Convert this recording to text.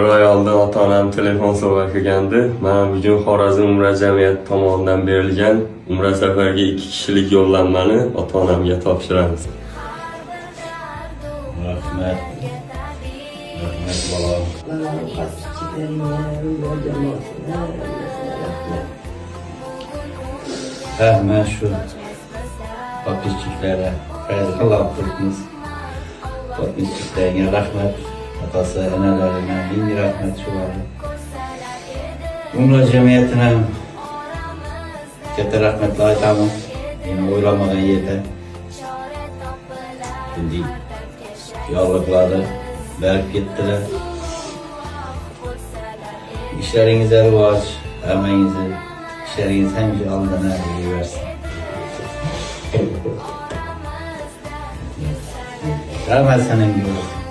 Bir oy oldin ota-onam telefon sovg'a qilgandi. Mana bugun Xorazm Umra jamiyati tomonidan berilgan Umra safariga 2 kishilik yo'llanmani ota-onamga topshiramiz. Rahmat. Rahmat bolam. Rahmat şu papiçiklere hayırlı kılınız. Papiçiklerine rahmet. Atası, analarına bin rahmet şu var. Umra cemiyetine katta rahmetli aytamam. Yine oylamadan yeter. Şimdi yallıkları verip gittiler. İşlerinize rıvaç, emeğinizi, işleriniz hemce aldan erdiği versin. Rahmet senin gibi olsun.